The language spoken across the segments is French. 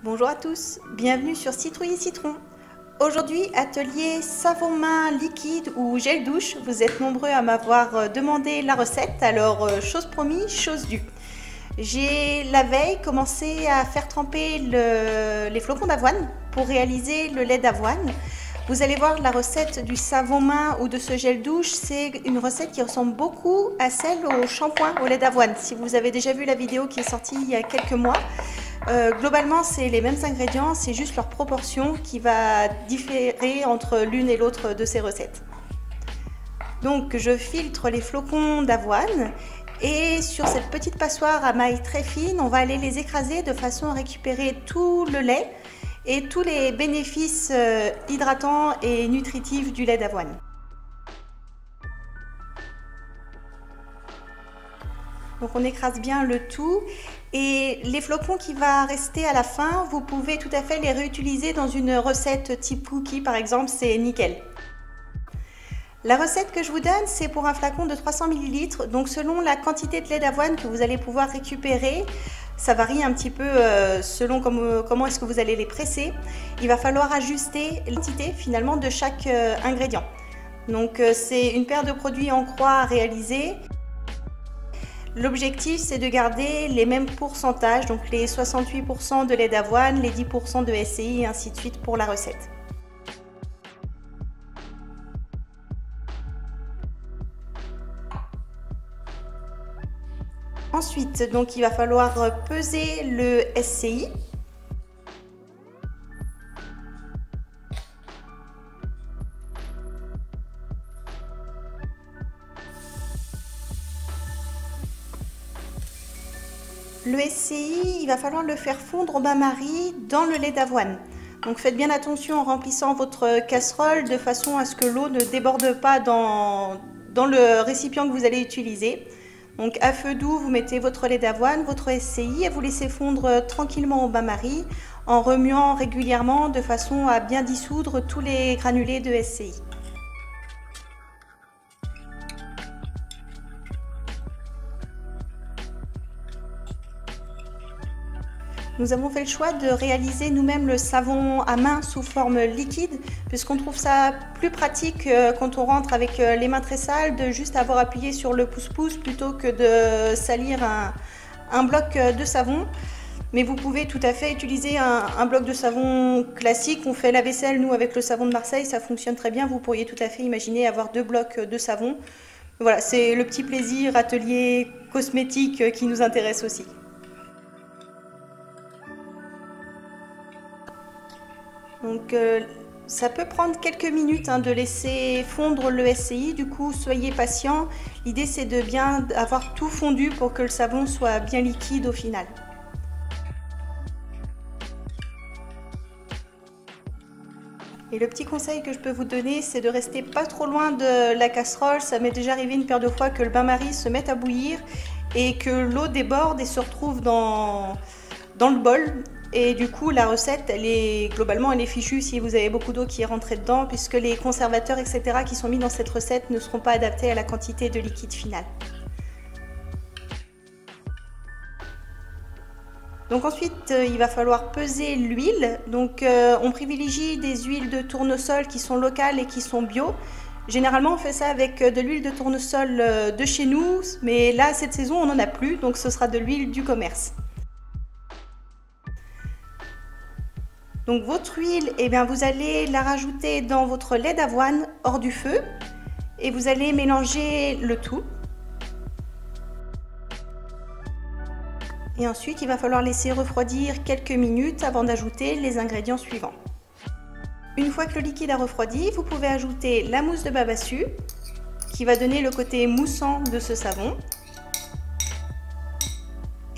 Bonjour à tous, bienvenue sur Citrouille Citron. Aujourd'hui, atelier savon main liquide ou gel douche. Vous êtes nombreux à m'avoir demandé la recette, alors chose promise, chose due. J'ai la veille commencé à faire tremper les flocons d'avoine pour réaliser le lait d'avoine. Vous allez voir la recette du savon main ou de ce gel douche, c'est une recette qui ressemble beaucoup à celle au shampoing au lait d'avoine. Si vous avez déjà vu la vidéo qui est sortie il y a quelques mois, globalement c'est les mêmes ingrédients, c'est juste leur proportion qui va différer entre l'une et l'autre de ces recettes. Donc je filtre les flocons d'avoine et sur cette petite passoire à maille très fine, on va aller les écraser de façon à récupérer tout le lait et tous les bénéfices hydratants et nutritifs du lait d'avoine. Donc on écrase bien le tout et les flocons qui va rester à la fin, vous pouvez tout à fait les réutiliser dans une recette type cookie par exemple, c'est nickel. La recette que je vous donne, c'est pour un flacon de 300 ml, donc selon la quantité de lait d'avoine que vous allez pouvoir récupérer, ça varie un petit peu selon comment est-ce que vous allez les presser. Il va falloir ajuster l'intensité finalement de chaque ingrédient. Donc c'est une paire de produits en croix à réaliser. L'objectif c'est de garder les mêmes pourcentages, donc les 68% de lait d'avoine, les 10% de SCI et ainsi de suite pour la recette. Ensuite, donc il va falloir peser le SCI. Le SCI, il va falloir le faire fondre au bain-marie dans le lait d'avoine. Donc faites bien attention en remplissant votre casserole de façon à ce que l'eau ne déborde pas dans le récipient que vous allez utiliser. Donc à feu doux, vous mettez votre lait d'avoine, votre SCI et vous laissez fondre tranquillement au bain-marie en remuant régulièrement de façon à bien dissoudre tous les granulés de SCI. Nous avons fait le choix de réaliser nous-mêmes le savon à main sous forme liquide puisqu'on trouve ça plus pratique quand on rentre avec les mains très sales de juste avoir appuyé sur le pouce-pouce plutôt que de salir un bloc de savon. Mais vous pouvez tout à fait utiliser un bloc de savon classique. On fait la vaisselle nous avec le savon de Marseille, ça fonctionne très bien. Vous pourriez tout à fait imaginer avoir deux blocs de savon. Voilà, c'est le petit plaisir atelier cosmétique qui nous intéresse aussi. Donc ça peut prendre quelques minutes de laisser fondre le SCI, du coup soyez patient. L'idée c'est de bien avoir tout fondu pour que le savon soit bien liquide au final. Et le petit conseil que je peux vous donner, c'est de rester pas trop loin de la casserole. Ça m'est déjà arrivé une paire de fois que le bain-marie se mette à bouillir et que l'eau déborde et se retrouve dans le bol. Et du coup la recette globalement elle est fichue si vous avez beaucoup d'eau qui est rentrée dedans puisque les conservateurs etc. qui sont mis dans cette recette ne seront pas adaptés à la quantité de liquide final. Donc ensuite il va falloir peser l'huile. Donc on privilégie des huiles de tournesol qui sont locales et qui sont bio. Généralement on fait ça avec de l'huile de tournesol de chez nous, mais là cette saison on n'en a plus, donc ce sera de l'huile du commerce. Donc votre huile, vous allez la rajouter dans votre lait d'avoine hors du feu et vous allez mélanger le tout. Et ensuite, il va falloir laisser refroidir quelques minutes avant d'ajouter les ingrédients suivants. Une fois que le liquide a refroidi, vous pouvez ajouter la mousse de babassu qui va donner le côté moussant de ce savon.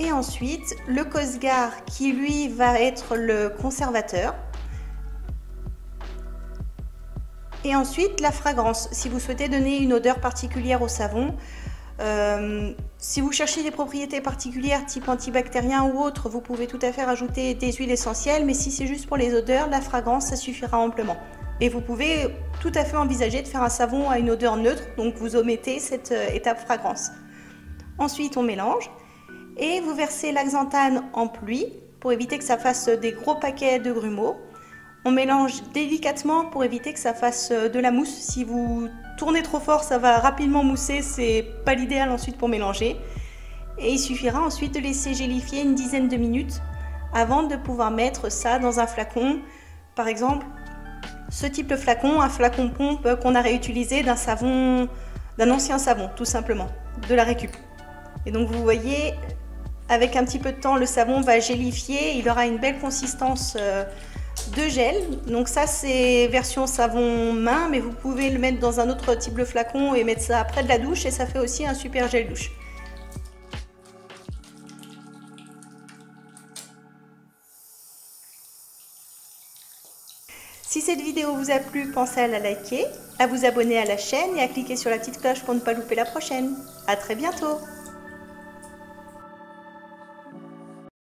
Et ensuite, le Cosgar qui lui va être le conservateur. Et ensuite, la fragrance. Si vous souhaitez donner une odeur particulière au savon, si vous cherchez des propriétés particulières type antibactérien ou autre, vous pouvez tout à fait rajouter des huiles essentielles. Mais si c'est juste pour les odeurs, la fragrance, ça suffira amplement. Et vous pouvez tout à fait envisager de faire un savon à une odeur neutre, donc vous omettez cette étape fragrance. Ensuite, on mélange. Et vous versez l'axanthane en pluie pour éviter que ça fasse des gros paquets de grumeaux. On mélange délicatement pour éviter que ça fasse de la mousse. Si vous tournez trop fort, ça va rapidement mousser, c'est pas l'idéal ensuite pour mélanger. Et il suffira ensuite de laisser gélifier une dizaine de minutes avant de pouvoir mettre ça dans un flacon. Par exemple, ce type de flacon, un flacon pompe qu'on a réutilisé d'un savon, d'un ancien savon, tout simplement, de la récup. Et donc vous voyez, avec un petit peu de temps, le savon va gélifier, il aura une belle consistance de gel. Donc ça c'est version savon main, mais vous pouvez le mettre dans un autre type de flacon et mettre ça près de la douche et ça fait aussi un super gel douche. Si cette vidéo vous a plu, pensez à la liker, à vous abonner à la chaîne et à cliquer sur la petite cloche pour ne pas louper la prochaine. À très bientôt!